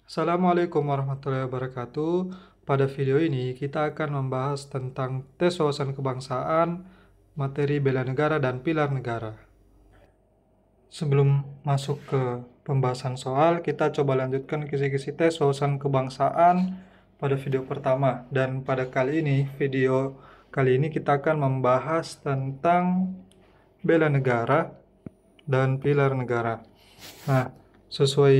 Assalamualaikum warahmatullahi wabarakatuh. Pada video ini kita akan membahas tentang tes wawasan kebangsaan, materi bela negara dan pilar negara. Sebelum masuk ke pembahasan soal, kita coba lanjutkan kisi-kisi tes wawasan kebangsaan pada video pertama. Dan pada video kali ini kita akan membahas tentang bela negara dan pilar negara. Nah, sesuai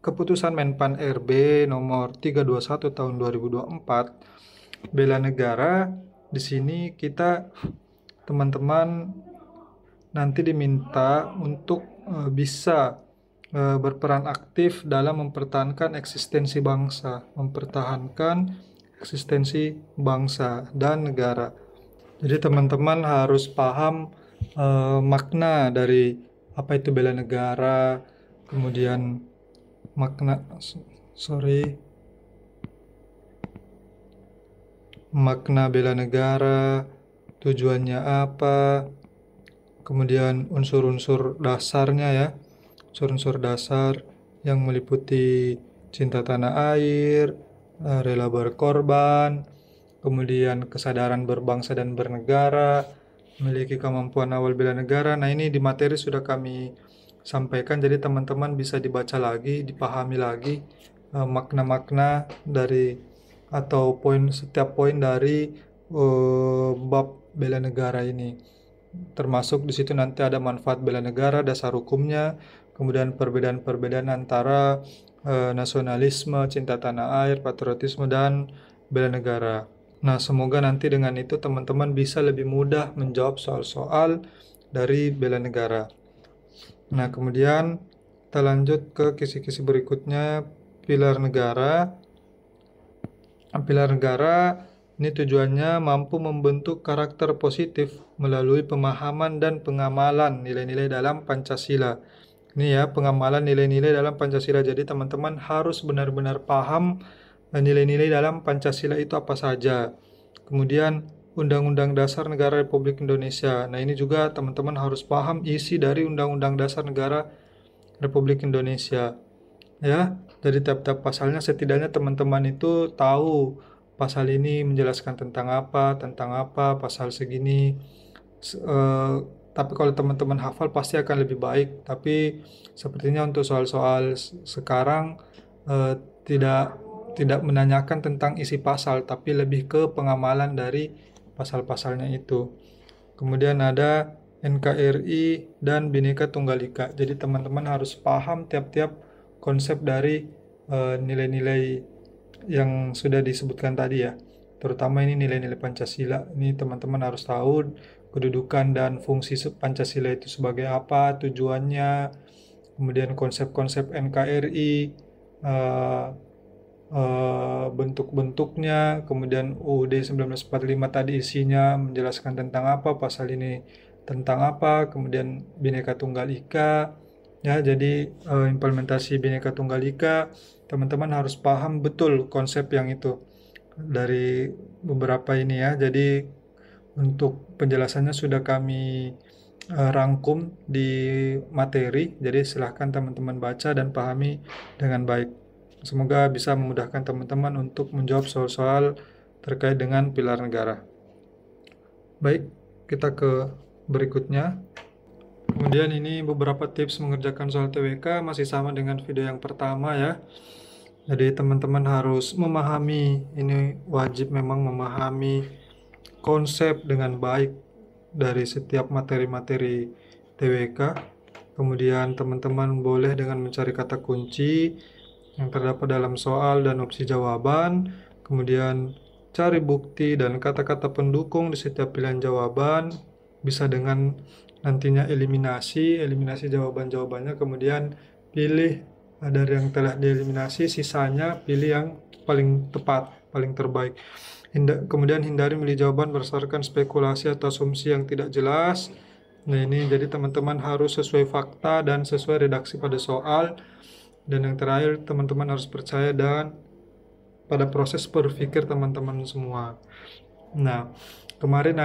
Keputusan Menpan RB nomor 321 tahun 2024, bela negara di sini kita teman-teman nanti diminta untuk bisa berperan aktif dalam mempertahankan eksistensi bangsa dan negara. Jadi teman-teman harus paham makna dari apa itu bela negara, kemudian makna bela negara, tujuannya apa, kemudian unsur-unsur dasarnya ya, unsur-unsur dasar yang meliputi cinta tanah air, rela berkorban, kemudian kesadaran berbangsa dan bernegara, memiliki kemampuan awal bela negara. Nah, ini di materi sudah kami sampaikan, jadi teman-teman bisa dibaca lagi, dipahami lagi makna-makna dari atau setiap poin dari bab bela negara ini. Termasuk di situ nanti ada manfaat bela negara, dasar hukumnya, kemudian perbedaan-perbedaan antara nasionalisme, cinta tanah air, patriotisme, dan bela negara. Nah, semoga nanti dengan itu teman-teman bisa lebih mudah menjawab soal-soal dari bela negara. Nah, kemudian kita lanjut ke kisi-kisi berikutnya, pilar negara. Pilar negara ini tujuannya mampu membentuk karakter positif melalui pemahaman dan pengamalan nilai-nilai dalam Pancasila. Ini ya, pengamalan nilai-nilai dalam Pancasila. Jadi teman-teman harus benar-benar paham nilai-nilai dalam Pancasila itu apa saja. Kemudian Undang-Undang Dasar Negara Republik Indonesia. Nah, ini juga teman-teman harus paham isi dari Undang-Undang Dasar Negara Republik Indonesia. Ya, dari tiap-tiap pasalnya setidaknya teman-teman itu tahu pasal ini menjelaskan tentang apa, pasal segini. Tapi kalau teman-teman hafal pasti akan lebih baik. Tapi sepertinya untuk soal-soal sekarang eh, tidak tidak menanyakan tentang isi pasal, tapi lebih ke pengamalan dari pasal-pasalnya itu. Kemudian ada NKRI dan Bhinneka Tunggal Ika. Jadi teman-teman harus paham tiap-tiap konsep dari nilai-nilai yang sudah disebutkan tadi ya. Terutama ini nilai-nilai Pancasila. Ini teman-teman harus tahu kedudukan dan fungsi Pancasila itu sebagai apa, tujuannya, kemudian konsep-konsep NKRI, bentuk-bentuknya, kemudian UUD 1945 tadi isinya menjelaskan tentang apa, pasal ini tentang apa, kemudian Bhinneka Tunggal Ika. Ya, jadi implementasi Bhinneka Tunggal Ika, teman-teman harus paham betul konsep yang itu dari beberapa ini ya. Jadi untuk penjelasannya sudah kami rangkum di materi, jadi silahkan teman-teman baca dan pahami dengan baik. Semoga bisa memudahkan teman-teman untuk menjawab soal-soal terkait dengan pilar negara. Baik, kita ke berikutnya. Kemudian ini beberapa tips mengerjakan soal TWK, masih sama dengan video yang pertama ya. Jadi teman-teman harus memahami, ini wajib memang memahami konsep dengan baik dari setiap materi-materi TWK. Kemudian teman-teman boleh dengan mencari kata kunci yang terdapat dalam soal dan opsi jawaban. Kemudian cari bukti dan kata-kata pendukung di setiap pilihan jawaban. Bisa dengan nantinya eliminasi jawaban-jawabannya. Kemudian pilih dari yang telah dieliminasi, sisanya pilih yang paling tepat, paling terbaik. Kemudian hindari memilih jawaban berdasarkan spekulasi atau asumsi yang tidak jelas. Nah, ini jadi teman-teman harus sesuai fakta dan sesuai redaksi pada soal. Dan yang terakhir, teman-teman harus percaya dan pada proses berpikir teman-teman semua. Nah, kemarin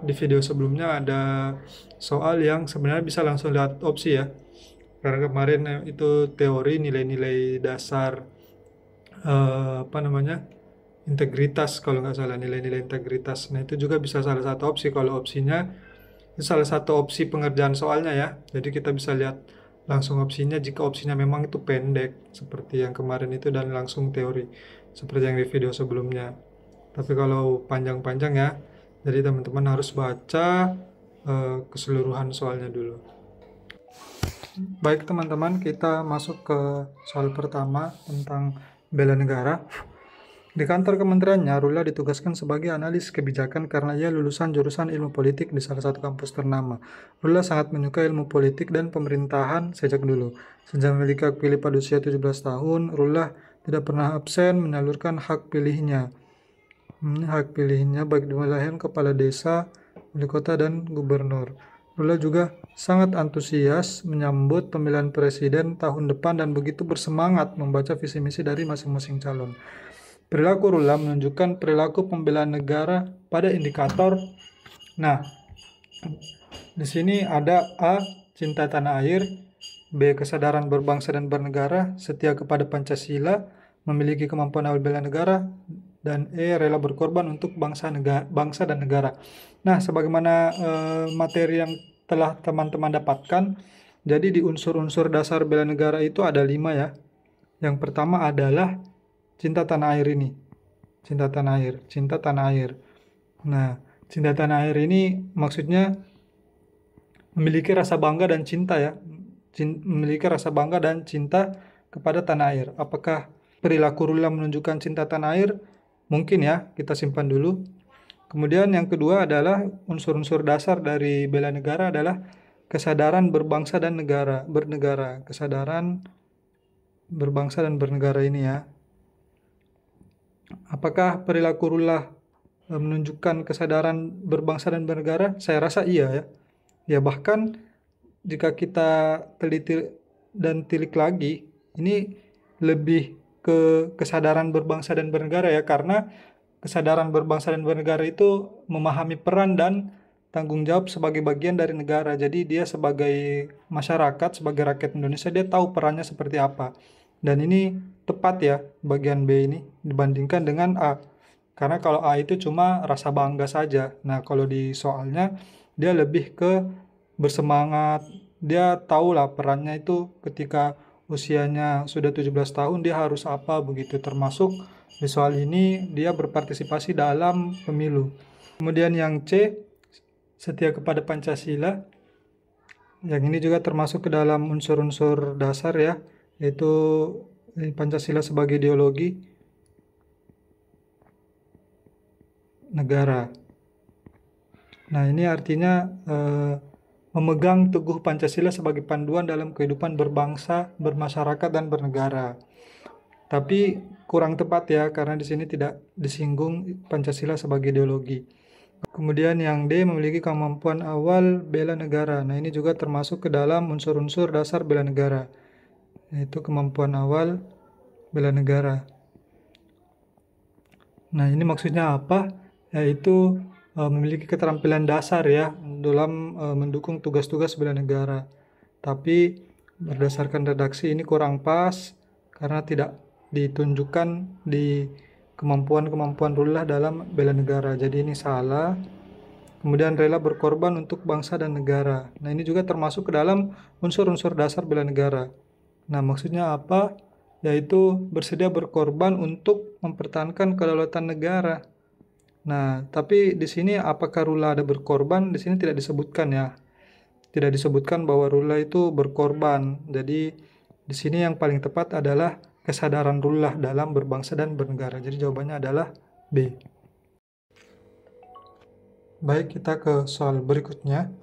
di video sebelumnya ada soal yang sebenarnya bisa langsung lihat opsi ya. Karena kemarin itu teori nilai-nilai dasar apa namanya, integritas kalau nggak salah, nilai-nilai integritas. Nah itu juga bisa salah satu opsi kalau opsinya itu salah satu opsi pengerjaan soalnya ya. Jadi kita bisa lihat langsung opsinya jika opsinya memang itu pendek seperti yang kemarin itu dan langsung teori seperti yang di video sebelumnya. Tapi kalau panjang-panjang ya, jadi teman-teman harus baca keseluruhan soalnya dulu. Baik teman-teman, kita masuk ke soal pertama tentang bela negara. Di kantor kementeriannya, Rula ditugaskan sebagai analis kebijakan karena ia lulusan jurusan ilmu politik di salah satu kampus ternama. Rula sangat menyukai ilmu politik dan pemerintahan sejak dulu. Sejak memiliki hak pilih pada usia 17 tahun, Rula tidak pernah absen menyalurkan hak pilihnya. Hak pilihnya baik di pemilihan kepala desa, wali kota, dan gubernur. Rula juga sangat antusias menyambut pemilihan presiden tahun depan dan begitu bersemangat membaca visi misi dari masing-masing calon. Perilaku Rula menunjukkan perilaku pembelaan negara pada indikator. Nah, di sini ada A, cinta tanah air, B, kesadaran berbangsa dan bernegara, setia kepada Pancasila, memiliki kemampuan awal bela negara, dan E, rela berkorban untuk bangsa dan negara. Nah, sebagaimana materi yang telah teman-teman dapatkan, jadi di unsur-unsur dasar bela negara itu ada 5 ya. Yang pertama adalah cinta tanah air ini. Cinta tanah air, cinta tanah air. Nah, cinta tanah air ini maksudnya memiliki rasa bangga dan cinta ya. Memiliki rasa bangga dan cinta kepada tanah air. Apakah perilaku Rula menunjukkan cinta tanah air? Mungkin ya, kita simpan dulu. Kemudian yang kedua adalah unsur-unsur dasar dari bela negara adalah kesadaran berbangsa dan bernegara. Kesadaran berbangsa dan bernegara ini ya. Apakah perilaku Rula menunjukkan kesadaran berbangsa dan bernegara? Saya rasa iya ya. Ya bahkan jika kita teliti dan tilik lagi, ini lebih ke kesadaran berbangsa dan bernegara ya, karena kesadaran berbangsa dan bernegara itu memahami peran dan tanggung jawab sebagai bagian dari negara. Jadi dia sebagai masyarakat, sebagai rakyat Indonesia, dia tahu perannya seperti apa. Dan ini tepat ya bagian B ini dibandingkan dengan A. Karena kalau A itu cuma rasa bangga saja. Nah, kalau di soalnya dia lebih ke bersemangat. Dia tahu lah perannya itu ketika usianya sudah 17 tahun dia harus apa begitu. Termasuk di soal ini dia berpartisipasi dalam pemilu. Kemudian yang C, setia kepada Pancasila. Yang ini juga termasuk ke dalam unsur-unsur dasar ya, yaitu Pancasila sebagai ideologi negara. Nah, ini artinya memegang teguh Pancasila sebagai panduan dalam kehidupan berbangsa, bermasyarakat, dan bernegara. Tapi kurang tepat ya, karena di sini tidak disinggung Pancasila sebagai ideologi. Kemudian yang D, memiliki kemampuan awal bela negara. Nah, ini juga termasuk ke dalam unsur-unsur dasar bela negara, yaitu kemampuan awal bela negara. Nah, ini maksudnya apa? Yaitu memiliki keterampilan dasar ya dalam mendukung tugas-tugas bela negara. Tapi berdasarkan redaksi ini kurang pas karena tidak ditunjukkan di kemampuan-kemampuan Rula dalam bela negara. Jadi ini salah. Kemudian rela berkorban untuk bangsa dan negara. Nah, ini juga termasuk ke dalam unsur-unsur dasar bela negara. Nah, maksudnya apa? Yaitu bersedia berkorban untuk mempertahankan kedaulatan negara. Nah, tapi di sini apakah Rula ada berkorban? Di sini tidak disebutkan ya. Tidak disebutkan bahwa Rula itu berkorban. Jadi di sini yang paling tepat adalah kesadaran Rula dalam berbangsa dan bernegara. Jadi jawabannya adalah B. Baik, kita ke soal berikutnya.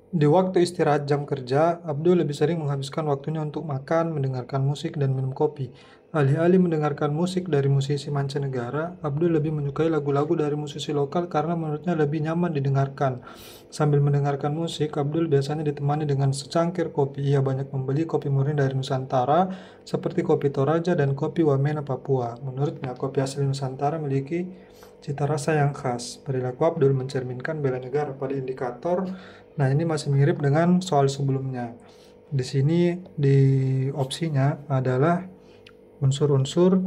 Di waktu istirahat jam kerja, Abdul lebih sering menghabiskan waktunya untuk makan, mendengarkan musik, dan minum kopi. Alih-alih mendengarkan musik dari musisi mancanegara, Abdul lebih menyukai lagu-lagu dari musisi lokal karena menurutnya lebih nyaman didengarkan. Sambil mendengarkan musik, Abdul biasanya ditemani dengan secangkir kopi. Ia banyak membeli kopi murni dari Nusantara, seperti kopi Toraja dan kopi Wamena Papua. Menurutnya, kopi asli Nusantara memiliki cita rasa yang khas. Perilaku Abdul mencerminkan bela negara pada indikator. Nah, ini masih mirip dengan soal sebelumnya. di sini di opsinya adalah unsur-unsur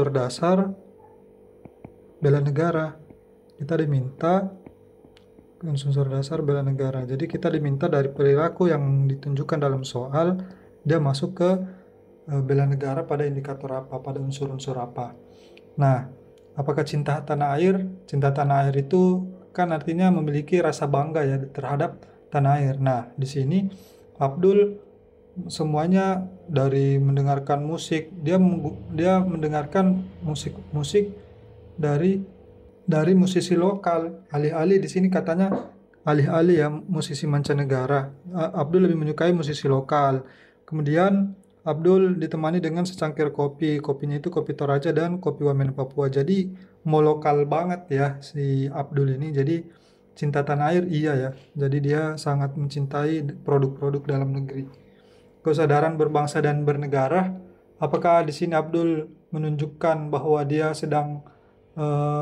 dasar bela negara. Kita diminta unsur dasar bela negara. Jadi kita diminta dari perilaku yang ditunjukkan dalam soal, dia masuk ke bela negara pada indikator apa, pada unsur-unsur apa. Nah, apakah cinta tanah air? Cinta tanah air itu kan artinya memiliki rasa bangga ya terhadap tanah air. Nah, di sini Abdul semuanya dari mendengarkan musik, dia mendengarkan musik dari musisi lokal. Alih-alih di sini katanya alih-alih ya musisi mancanegara. Abdul lebih menyukai musisi lokal. Kemudian Abdul ditemani dengan secangkir kopi. Kopinya itu kopi Toraja dan kopi Wamen Papua. Jadi mau lokal banget ya si Abdul ini. Jadi cinta tanah air iya ya. Jadi dia sangat mencintai produk-produk dalam negeri. Kesadaran berbangsa dan bernegara. Apakah di sini Abdul menunjukkan bahwa dia sedang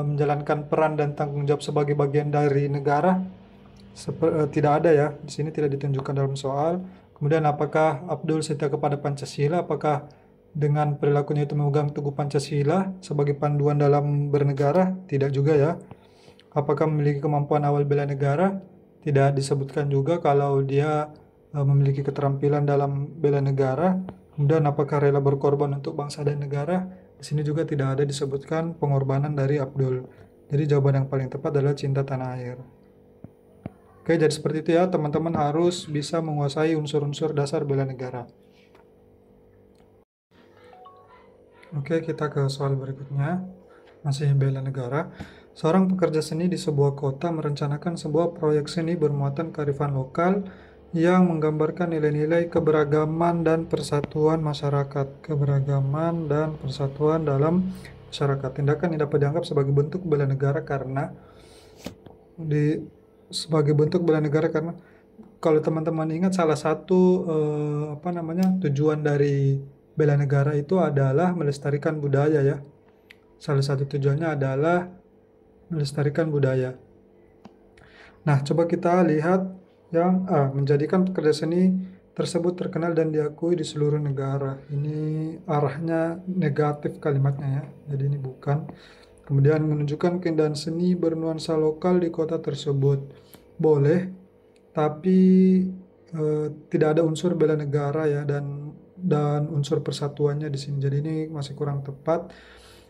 menjalankan peran dan tanggung jawab sebagai bagian dari negara? Tidak ada ya, di sini tidak ditunjukkan dalam soal. Kemudian apakah Abdul setia kepada Pancasila? Apakah dengan perilakunya itu memegang teguh Pancasila sebagai panduan dalam bernegara? Tidak juga ya. Apakah memiliki kemampuan awal bela negara? Tidak disebutkan juga kalau dia memiliki keterampilan dalam bela negara. Kemudian apakah rela berkorban untuk bangsa dan negara? Di sini juga tidak ada disebutkan pengorbanan dari Abdul. Jadi jawaban yang paling tepat adalah cinta tanah air. Oke, jadi seperti itu ya, teman-teman harus bisa menguasai unsur-unsur dasar bela negara. Oke, kita ke soal berikutnya. Masih bela negara. Seorang pekerja seni di sebuah kota merencanakan sebuah proyek seni bermuatan kearifan lokal yang menggambarkan nilai-nilai keberagaman dan persatuan masyarakat. Keberagaman dan persatuan dalam masyarakat. Tindakan yang dapat dianggap sebagai bentuk bela negara karena kalau teman-teman ingat salah satu tujuan dari bela negara itu adalah melestarikan budaya ya. Salah satu tujuannya adalah melestarikan budaya. Nah, coba kita lihat yang menjadikan pekerja seni tersebut terkenal dan diakui di seluruh negara. Ini arahnya negatif kalimatnya ya. Jadi ini bukan. Kemudian menunjukkan keindahan seni bernuansa lokal di kota tersebut. Boleh, tapi tidak ada unsur bela negara ya dan unsur persatuannya di sini. Jadi ini masih kurang tepat.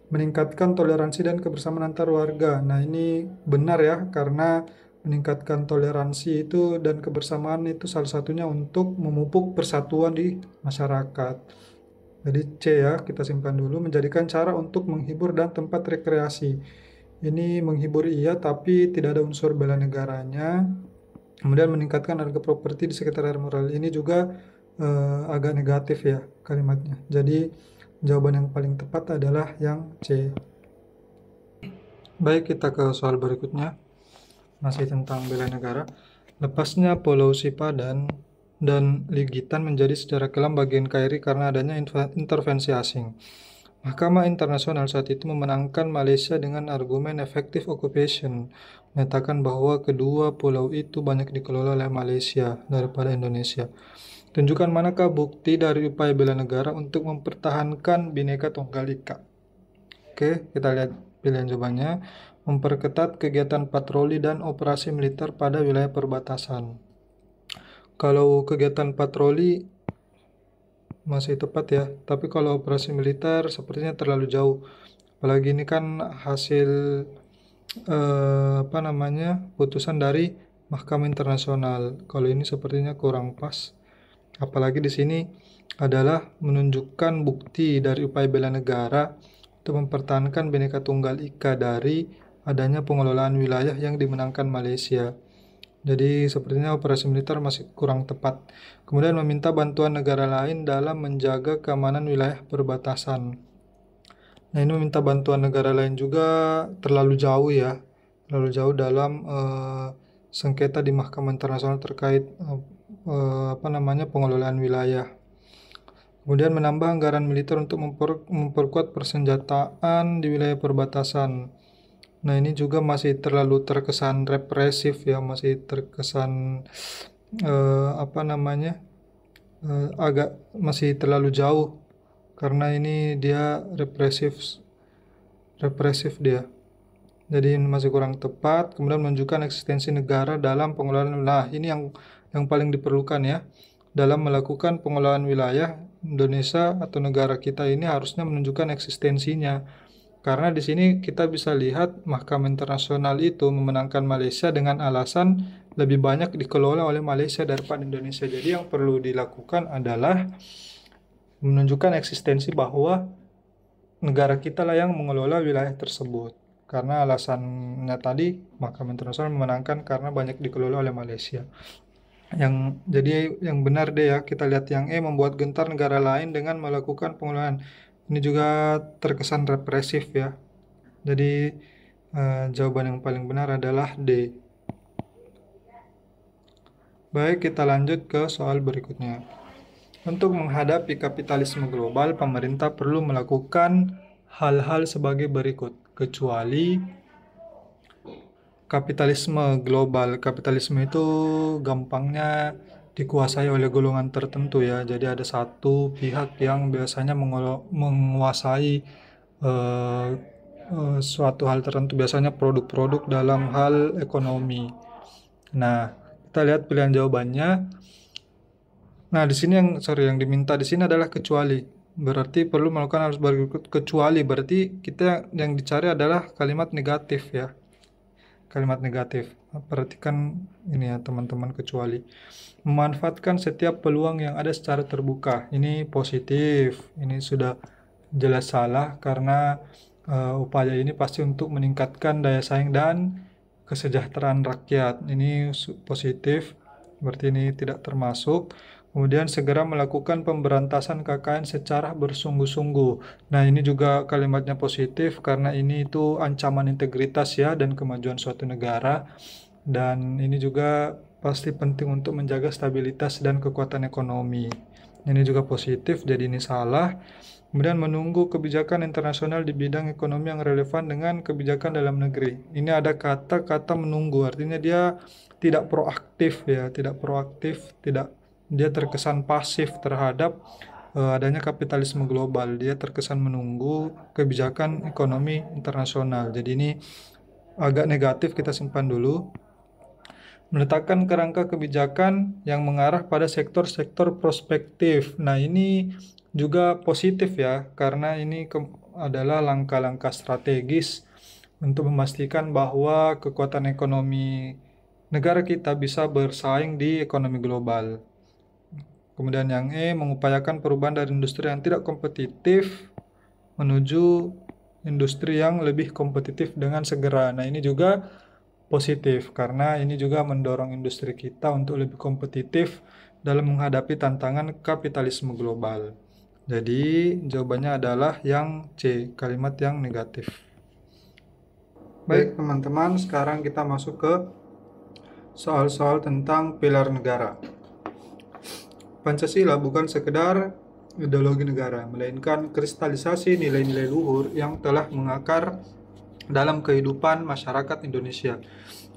Meningkatkan toleransi dan kebersamaan antar warga. Nah, ini benar ya karena meningkatkan toleransi itu dan kebersamaan itu salah satunya untuk memupuk persatuan di masyarakat. Jadi C ya, kita simpan dulu. Menjadikan cara untuk menghibur dan tempat rekreasi. Ini menghibur iya, tapi tidak ada unsur bela negaranya. Kemudian meningkatkan harga properti di sekitar air moral. Ini juga agak negatif ya kalimatnya. Jadi jawaban yang paling tepat adalah yang C. Baik, kita ke soal berikutnya. Masih tentang bela negara. Lepasnya Pulau Sipadan dan Ligitan menjadi sejarah kelam bagian KRI karena adanya intervensi asing. Mahkamah Internasional saat itu memenangkan Malaysia dengan argumen effective occupation, menyatakan bahwa kedua pulau itu banyak dikelola oleh Malaysia daripada Indonesia. Tunjukkan manakah bukti dari upaya bela negara untuk mempertahankan Bhinneka Tunggal Ika. Oke, kita lihat pilihan jawabannya. Memperketat kegiatan patroli dan operasi militer pada wilayah perbatasan. Kalau kegiatan patroli masih tepat ya, tapi kalau operasi militer sepertinya terlalu jauh. Apalagi ini kan hasil putusan dari Mahkamah Internasional. Kalau ini sepertinya kurang pas. Apalagi di sini adalah menunjukkan bukti dari upaya bela negara untuk mempertahankan Bhinneka Tunggal Ika dari adanya pengelolaan wilayah yang dimenangkan Malaysia. Jadi sepertinya operasi militer masih kurang tepat. Kemudian meminta bantuan negara lain dalam menjaga keamanan wilayah perbatasan. Nah, ini meminta bantuan negara lain juga terlalu jauh ya. Terlalu jauh dalam sengketa di Mahkamah Internasional terkait pengelolaan wilayah. Kemudian menambah anggaran militer untuk memperkuat persenjataan di wilayah perbatasan. Nah, ini juga masih terlalu terkesan represif ya, masih terkesan apa namanya, agak masih terlalu jauh karena ini dia represif dia. Jadi ini masih kurang tepat. Kemudian menunjukkan eksistensi negara dalam pengelolaan. Nah, ini yang paling diperlukan ya. Dalam melakukan pengelolaan wilayah, Indonesia atau negara kita ini harusnya menunjukkan eksistensinya. Karena di sini kita bisa lihat Mahkamah Internasional itu memenangkan Malaysia dengan alasan lebih banyak dikelola oleh Malaysia daripada Indonesia. Jadi yang perlu dilakukan adalah menunjukkan eksistensi bahwa negara kita lah yang mengelola wilayah tersebut. Karena alasannya tadi Mahkamah Internasional memenangkan karena banyak dikelola oleh Malaysia. Yang benar deh ya, kita lihat yang membuat gentar negara lain dengan melakukan pengelolaan. Ini juga terkesan represif ya. Jadi jawaban yang paling benar adalah D. Baik, kita lanjut ke soal berikutnya. Untuk menghadapi kapitalisme global, pemerintah perlu melakukan hal-hal sebagai berikut, kecuali kapitalisme global. Kapitalisme itu gampangnya dikuasai oleh golongan tertentu ya. Jadi ada satu pihak yang biasanya menguasai eh, suatu hal tertentu, biasanya produk-produk dalam hal ekonomi. Nah, kita lihat pilihan jawabannya. Nah, di sini yang diminta di sini adalah kecuali. Berarti perlu melakukan harus berikut kecuali. Berarti kita yang dicari adalah kalimat negatif ya. Kalimat negatif. Perhatikan ini ya teman-teman, kecuali. Memanfaatkan setiap peluang yang ada secara terbuka. Ini positif. Ini sudah jelas salah karena upaya ini pasti untuk meningkatkan daya saing dan kesejahteraan rakyat. Ini positif. Berarti ini tidak termasuk. Kemudian segera melakukan pemberantasan KKN secara bersungguh-sungguh. Nah, ini juga kalimatnya positif karena ini itu ancaman integritas ya dan kemajuan suatu negara. Dan ini juga pasti penting untuk menjaga stabilitas dan kekuatan ekonomi. Ini juga positif, jadi ini salah. Kemudian menunggu kebijakan internasional di bidang ekonomi yang relevan dengan kebijakan dalam negeri. Ini ada kata-kata menunggu, artinya dia tidak proaktif ya, dia terkesan pasif terhadap adanya kapitalisme global. Dia terkesan menunggu kebijakan ekonomi internasional. Jadi ini agak negatif, kita simpan dulu. Meletakkan kerangka kebijakan yang mengarah pada sektor-sektor prospektif. Nah, ini juga positif ya, karena ini adalah langkah-langkah strategis untuk memastikan bahwa kekuatan ekonomi negara kita bisa bersaing di ekonomi global. Kemudian yang mengupayakan perubahan dari industri yang tidak kompetitif menuju industri yang lebih kompetitif dengan segera. Nah, ini juga positif karena ini juga mendorong industri kita untuk lebih kompetitif dalam menghadapi tantangan kapitalisme global. Jadi, jawabannya adalah yang C, kalimat yang negatif. Baik, teman-teman, sekarang kita masuk ke soal-soal tentang pilar negara. Pancasila bukan sekedar ideologi negara, melainkan kristalisasi nilai-nilai luhur yang telah mengakar dalam kehidupan masyarakat Indonesia.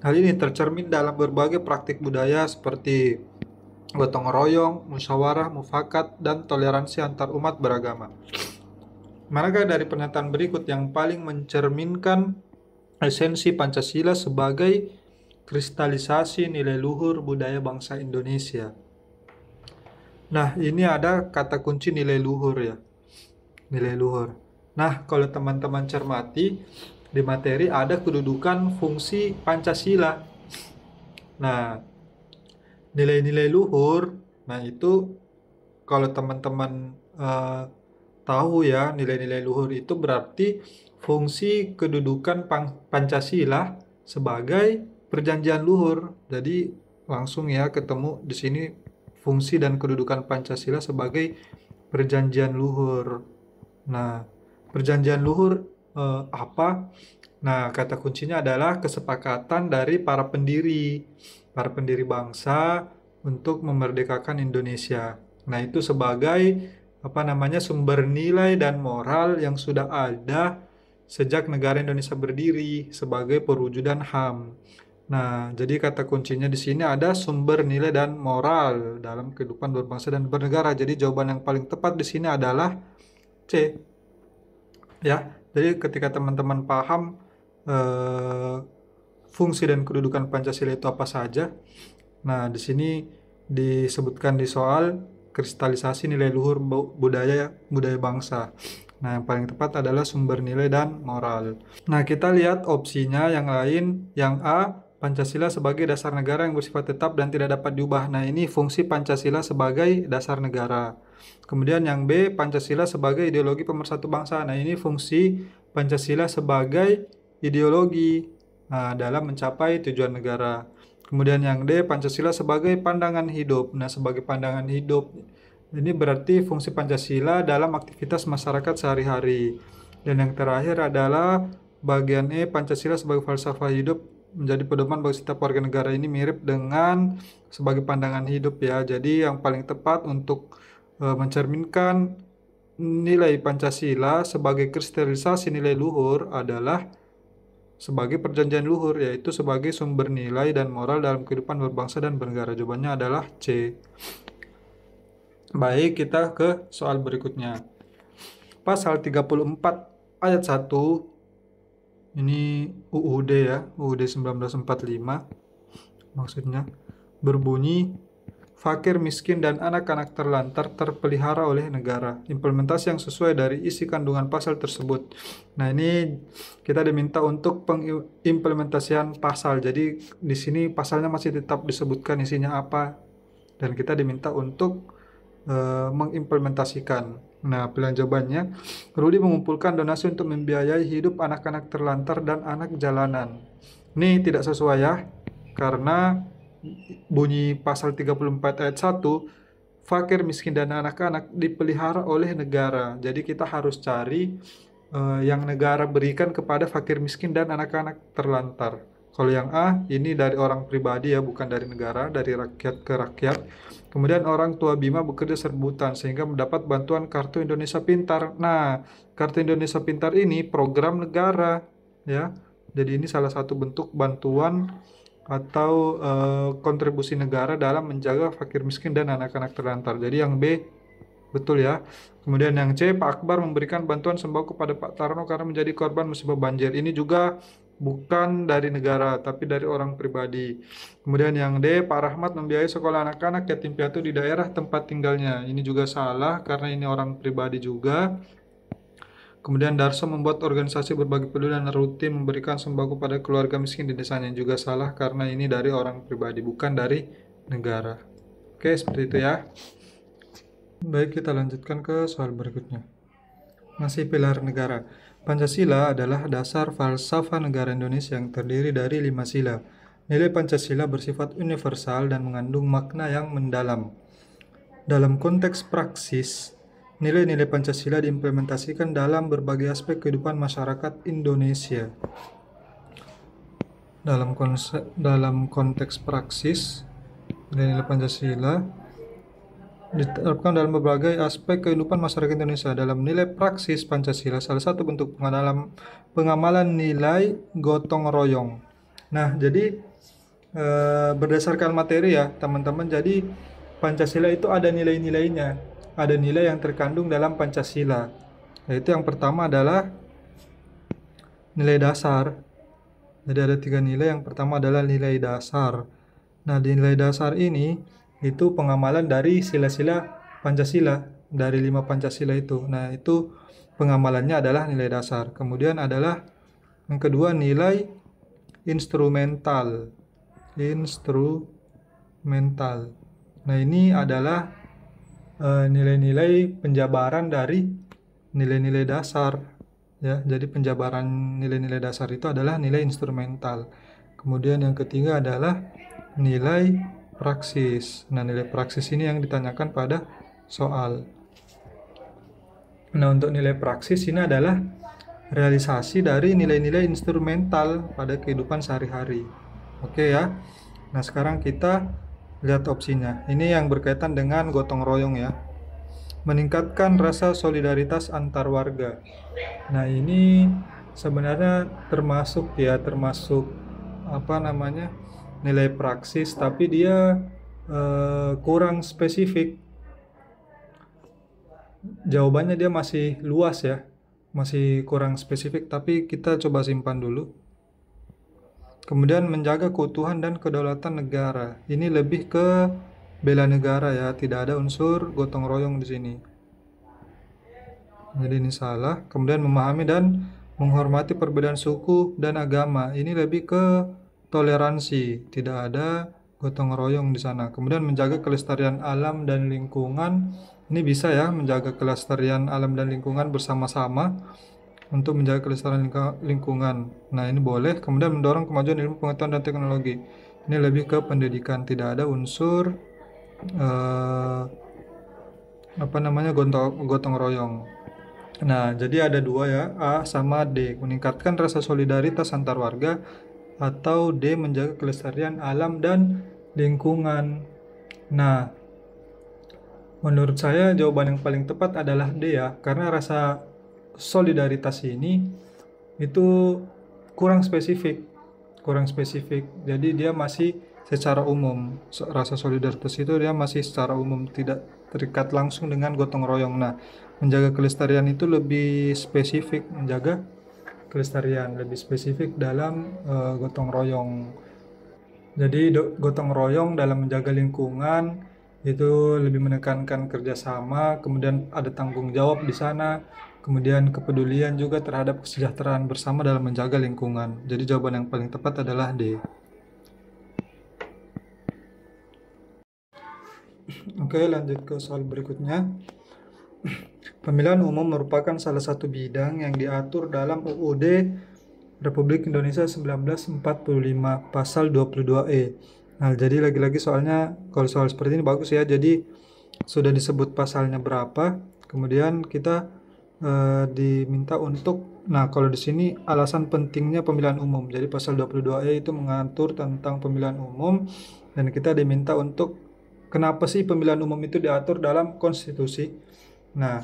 Hal ini tercermin dalam berbagai praktik budaya seperti gotong royong, musyawarah, mufakat, dan toleransi antar umat beragama. Manakah dari pernyataan berikut yang paling mencerminkan esensi Pancasila sebagai kristalisasi nilai luhur budaya bangsa Indonesia? Nah, ini ada kata kunci nilai luhur ya. Nilai luhur. Nah, kalau teman-teman cermati, di materi ada kedudukan fungsi Pancasila. Nah, nilai-nilai luhur, nah itu kalau teman-teman tahu ya, nilai-nilai luhur itu berarti fungsi kedudukan Pancasila sebagai perjanjian luhur. Jadi langsung ya ketemu di sini fungsi dan kedudukan Pancasila sebagai perjanjian luhur. Nah, perjanjian luhur apa? Nah, kata kuncinya adalah kesepakatan dari para pendiri bangsa untuk memerdekakan Indonesia. Nah, itu sebagai sumber nilai dan moral yang sudah ada sejak negara Indonesia berdiri sebagai perwujudan HAM. Nah, jadi kata kuncinya di sini ada sumber nilai dan moral dalam kehidupan berbangsa dan bernegara. Jadi jawaban yang paling tepat di sini adalah C. Ya, jadi ketika teman-teman paham eh, fungsi dan kedudukan Pancasila itu apa saja, nah di sini disebutkan di soal kristalisasi nilai luhur budaya budaya bangsa. Nah, yang paling tepat adalah sumber nilai dan moral. Nah, kita lihat opsinya yang lain. Yang A, Pancasila sebagai dasar negara yang bersifat tetap dan tidak dapat diubah. Nah, ini fungsi Pancasila sebagai dasar negara. Kemudian yang B, Pancasila sebagai ideologi pemersatu bangsa. Nah, ini fungsi Pancasila sebagai ideologi dalam mencapai tujuan negara. Kemudian yang D, Pancasila sebagai pandangan hidup. Nah, sebagai pandangan hidup ini berarti fungsi Pancasila dalam aktivitas masyarakat sehari-hari. Dan yang terakhir adalah bagian E, Pancasila sebagai falsafah hidup menjadi pedoman bagi setiap warga negara. Ini mirip dengan sebagai pandangan hidup ya. Jadi yang paling tepat untuk mencerminkan nilai Pancasila sebagai kristalisasi nilai luhur adalah sebagai perjanjian luhur, yaitu sebagai sumber nilai dan moral dalam kehidupan berbangsa dan bernegara. Jawabannya adalah C. Baik, kita ke soal berikutnya. Pasal 34 ayat 1, ini UUD ya, UUD 1945 maksudnya, berbunyi, fakir, miskin, dan anak-anak terlantar terpelihara oleh negara. Implementasi yang sesuai dari isi kandungan pasal tersebut. Nah, ini kita diminta untuk pengimplementasian pasal. Jadi di sini pasalnya masih tetap disebutkan isinya apa, dan kita diminta untuk mengimplementasikan. Nah, pilihan jawabannya, Rudi mengumpulkan donasi untuk membiayai hidup anak-anak terlantar dan anak jalanan. Ini tidak sesuai ya, karena bunyi pasal 34 ayat 1, fakir, miskin, dan anak-anak dipelihara oleh negara. Jadi kita harus cari yang negara berikan kepada fakir, miskin, dan anak-anak terlantar. Kalau yang A, ini dari orang pribadi ya, bukan dari negara, dari rakyat ke rakyat. Kemudian orang tua Bima bekerja serbutan sehingga mendapat bantuan Kartu Indonesia Pintar. Nah, Kartu Indonesia Pintar ini program negara ya. Jadi ini salah satu bentuk bantuan atau kontribusi negara dalam menjaga fakir miskin dan anak-anak terlantar. Jadi yang B betul ya. Kemudian yang C, Pak Akbar memberikan bantuan sembako kepada Pak Tarno karena menjadi korban musibah banjir. Ini juga bukan dari negara, tapi dari orang pribadi. Kemudian yang D, Pak Rahmat membiayai sekolah anak-anak yatim piatu di daerah tempat tinggalnya. Ini juga salah karena ini orang pribadi juga. Kemudian Darso membuat organisasi berbagi peduli dan rutin memberikan sembako pada keluarga miskin di desanya. Juga salah karena ini dari orang pribadi, bukan dari negara. Oke, seperti itu ya. Baik, kita lanjutkan ke soal berikutnya. Masih pilar negara. Pancasila adalah dasar falsafah negara Indonesia yang terdiri dari 5 sila. Nilai Pancasila bersifat universal dan mengandung makna yang mendalam. Dalam konteks praksis, nilai-nilai Pancasila diimplementasikan dalam berbagai aspek kehidupan masyarakat Indonesia. Dalam konteks praksis, nilai-nilai Pancasila diterapkan dalam berbagai aspek kehidupan masyarakat Indonesia. Dalam nilai praksis Pancasila, salah satu bentuk pengamalan nilai gotong royong. Nah, jadi berdasarkan materi ya teman-teman, jadi Pancasila itu ada nilai-nilainya, ada nilai yang terkandung dalam Pancasila, yaitu yang pertama adalah nilai dasar. Jadi ada 3 nilai, yang pertama adalah nilai dasar. Nah, di nilai dasar ini itu pengamalan dari sila-sila Pancasila, dari 5 Pancasila itu. Nah, itu pengamalannya adalah nilai dasar. Kemudian adalah yang kedua nilai instrumental. Nah, ini adalah nilai-nilai penjabaran dari nilai-nilai dasar ya. Jadi penjabaran nilai-nilai dasar itu adalah nilai instrumental. Kemudian yang ketiga adalah nilai praksis. Nah, nilai praksis ini yang ditanyakan pada soal. Nah, untuk nilai praksis ini adalah realisasi dari nilai-nilai instrumental pada kehidupan sehari-hari. Oke ya. Nah, sekarang kita lihat opsinya. Ini yang berkaitan dengan gotong royong ya. Meningkatkan rasa solidaritas antar warga. Nah, ini sebenarnya termasuk apa namanya, nilai praksis, tapi dia kurang spesifik. Jawabannya dia masih luas ya, masih kurang spesifik, tapi kita coba simpan dulu. Kemudian menjaga keutuhan dan kedaulatan negara. Ini lebih ke bela negara ya, tidak ada unsur gotong royong di sini. Jadi ini salah. Kemudian memahami dan menghormati perbedaan suku dan agama. Ini lebih ke toleransi, tidak ada gotong royong di sana. Kemudian menjaga kelestarian alam dan lingkungan. Ini bisa ya, menjaga kelestarian alam dan lingkungan bersama-sama untuk menjaga kelestarian lingkungan. Nah, ini boleh. Kemudian mendorong kemajuan ilmu pengetahuan dan teknologi. Ini lebih ke pendidikan, tidak ada unsur apa namanya, gotong royong. Nah, jadi ada dua ya, A sama D. Meningkatkan rasa solidaritas antar warga, atau D, menjaga kelestarian alam dan lingkungan. Nah, menurut saya jawaban yang paling tepat adalah D ya, karena rasa solidaritas ini itu kurang spesifik, kurang spesifik. Jadi dia masih secara umum. Rasa solidaritas itu dia masih secara umum, tidak terikat langsung dengan gotong royong. Nah, menjaga kelestarian itu lebih spesifik, menjaga kelestarian lebih spesifik dalam gotong royong. Jadi gotong royong dalam menjaga lingkungan itu lebih menekankan kerjasama, kemudian ada tanggung jawab di sana, kemudian kepedulian juga terhadap kesejahteraan bersama dalam menjaga lingkungan. Jadi jawaban yang paling tepat adalah D. Oke, lanjut ke soal berikutnya. Pemilihan umum merupakan salah satu bidang yang diatur dalam UUD Republik Indonesia 1945 pasal 22E. Nah, jadi lagi-lagi soalnya kalau soal seperti ini bagus ya. Jadi sudah disebut pasalnya berapa, kemudian kita diminta untuk, nah kalau di sini alasan pentingnya pemilihan umum. Jadi pasal 22E itu mengatur tentang pemilihan umum, dan kita diminta untuk kenapa sih pemilihan umum itu diatur dalam konstitusi. Nah,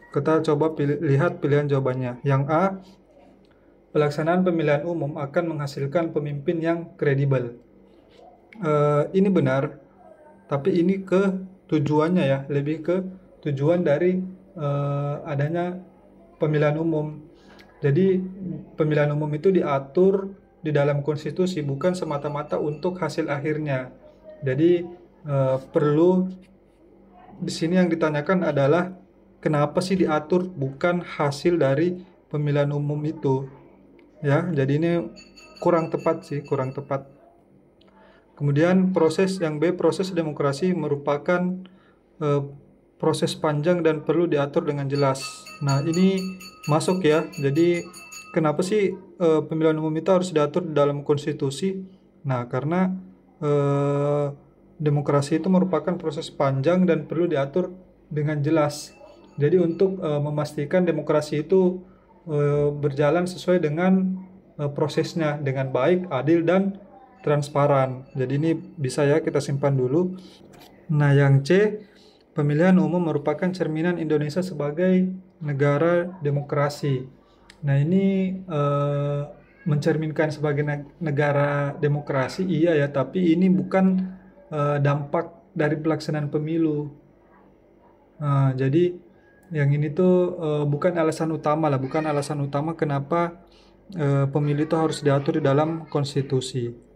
kita coba lihat pilihan jawabannya. Yang A, pelaksanaan pemilihan umum akan menghasilkan pemimpin yang kredibel. Ini benar, tapi ini ke tujuannya ya, lebih ke tujuan dari adanya pemilihan umum. Jadi pemilihan umum itu diatur di dalam konstitusi, bukan semata-mata untuk hasil akhirnya. Jadi perlu di sini yang ditanyakan adalah kenapa sih diatur, bukan hasil dari pemilihan umum itu. Ya, jadi ini kurang tepat sih, kurang tepat. Kemudian proses yang B, proses demokrasi merupakan proses panjang dan perlu diatur dengan jelas. Nah, ini masuk ya. Jadi kenapa sih pemilihan umum itu harus diatur di dalam konstitusi? Nah, karena demokrasi itu merupakan proses panjang dan perlu diatur dengan jelas. Jadi untuk memastikan demokrasi itu berjalan sesuai dengan prosesnya dengan baik, adil, dan transparan. Jadi ini bisa ya kita simpan dulu. Nah, yang C, pemilihan umum merupakan cerminan Indonesia sebagai negara demokrasi. Nah, ini mencerminkan sebagai negara demokrasi, iya ya, tapi ini bukan dampak dari pelaksanaan pemilu. Nah, jadi yang ini tuh bukan alasan utama lah, bukan alasan utama kenapa pemilu itu harus diatur di dalam konstitusi.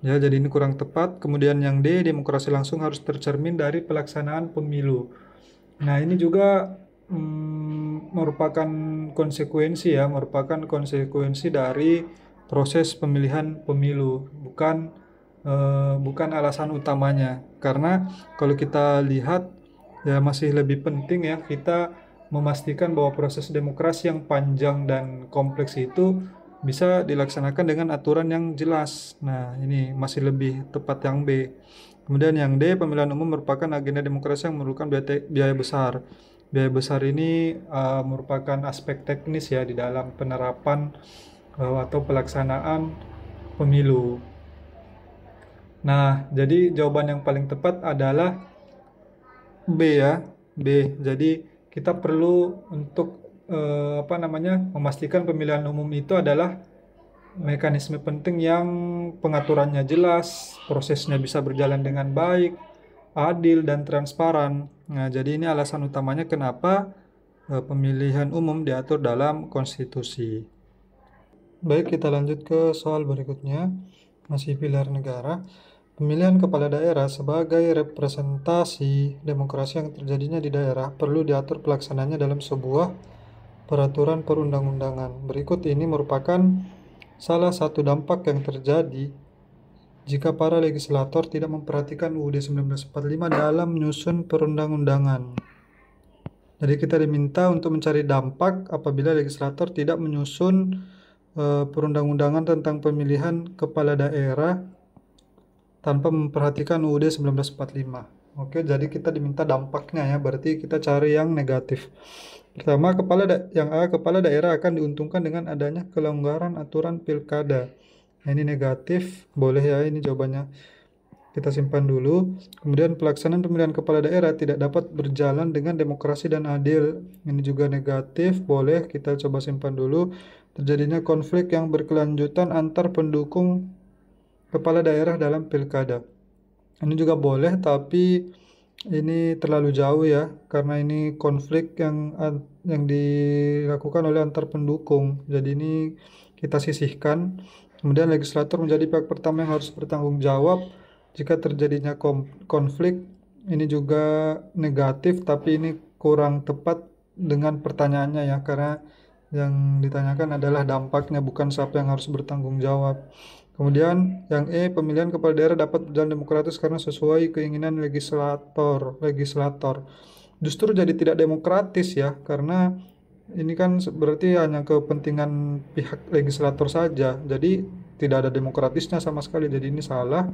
Ya, jadi ini kurang tepat. Kemudian yang D, demokrasi langsung harus tercermin dari pelaksanaan pemilu. Nah, ini juga merupakan konsekuensi ya, merupakan konsekuensi dari proses pemilihan pemilu, bukan alasan utamanya. Karena kalau kita lihat ya masih lebih penting ya kita memastikan bahwa proses demokrasi yang panjang dan kompleks itu bisa dilaksanakan dengan aturan yang jelas. Nah, ini masih lebih tepat yang B. Kemudian yang D, pemilihan umum merupakan agenda demokrasi yang memerlukan biaya besar. Biaya besar ini merupakan aspek teknis ya di dalam penerapan atau pelaksanaan pemilu. Nah, jadi jawaban yang paling tepat adalah B ya, B. Jadi kita perlu untuk memastikan pemilihan umum itu adalah mekanisme penting yang pengaturannya jelas, prosesnya bisa berjalan dengan baik, adil, dan transparan. Nah, jadi ini alasan utamanya kenapa pemilihan umum diatur dalam konstitusi. Baik, kita lanjut ke soal berikutnya. Masih pilar negara. Pemilihan kepala daerah sebagai representasi demokrasi yang terjadinya di daerah perlu diatur pelaksananya dalam sebuah peraturan perundang-undangan. Berikut ini merupakan salah satu dampak yang terjadi jika para legislator tidak memperhatikan UUD 1945 dalam menyusun perundang-undangan. Jadi kita diminta untuk mencari dampak apabila legislator tidak menyusun perundang-undangan tentang pemilihan kepala daerah tanpa memperhatikan UUD 1945. Oke, jadi kita diminta dampaknya ya, berarti kita cari yang negatif. Pertama, kepala daerah akan diuntungkan dengan adanya kelonggaran aturan pilkada. Nah, ini negatif, boleh ya, ini jawabannya. Kita simpan dulu. Kemudian pelaksanaan pemilihan kepala daerah tidak dapat berjalan dengan demokrasi dan adil. Ini juga negatif, boleh kita coba simpan dulu. Terjadinya konflik yang berkelanjutan antar pendukung kepala daerah dalam pilkada. Ini juga boleh, tapi ini terlalu jauh ya, karena ini konflik yang dilakukan oleh antar pendukung. Jadi ini kita sisihkan. Kemudian legislator menjadi pihak pertama yang harus bertanggung jawab jika terjadinya konflik. Ini juga negatif, tapi ini kurang tepat dengan pertanyaannya ya, karena yang ditanyakan adalah dampaknya, bukan siapa yang harus bertanggung jawab. Kemudian yang pemilihan kepala daerah dapat berjalan demokratis karena sesuai keinginan legislator. Justru jadi tidak demokratis ya, karena ini kan berarti hanya kepentingan pihak legislator saja. Jadi tidak ada demokratisnya sama sekali. Jadi ini salah.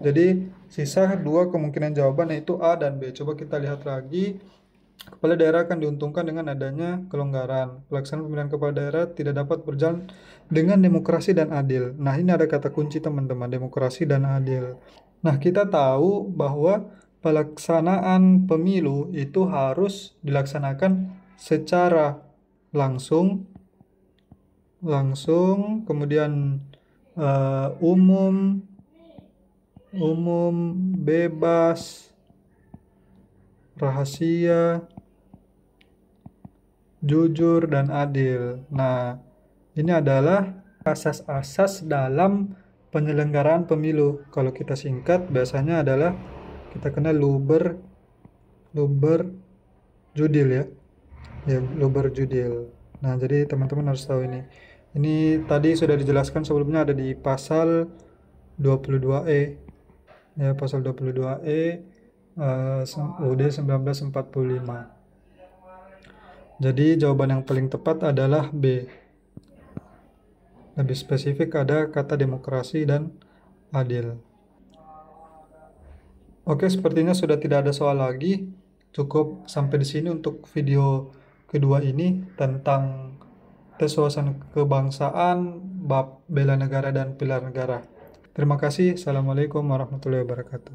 Jadi sisa dua kemungkinan jawaban, yaitu A dan B. Coba kita lihat lagi. Kepala daerah akan diuntungkan dengan adanya kelonggaran. Pelaksanaan pemilihan kepala daerah tidak dapat berjalan dengan demokrasi dan adil. Nah, ini ada kata kunci teman-teman, demokrasi dan adil. Nah, kita tahu bahwa pelaksanaan pemilu itu harus dilaksanakan secara langsung, kemudian umum, bebas, rahasia, jujur, dan adil. Nah, ini adalah asas-asas dalam penyelenggaraan pemilu. Kalau kita singkat, biasanya adalah kita kenal luber judil ya. Ya, luber judil. Nah, jadi teman-teman harus tahu ini. Ini tadi sudah dijelaskan sebelumnya, ada di pasal 22E. Ya, pasal 22E UUD 1945. Jadi jawaban yang paling tepat adalah B. Lebih spesifik ada kata demokrasi dan adil. Oke, sepertinya sudah tidak ada soal lagi. Cukup sampai di sini untuk video kedua ini tentang tes wawasan kebangsaan, bab bela negara dan pilar negara. Terima kasih. Assalamualaikum warahmatullahi wabarakatuh.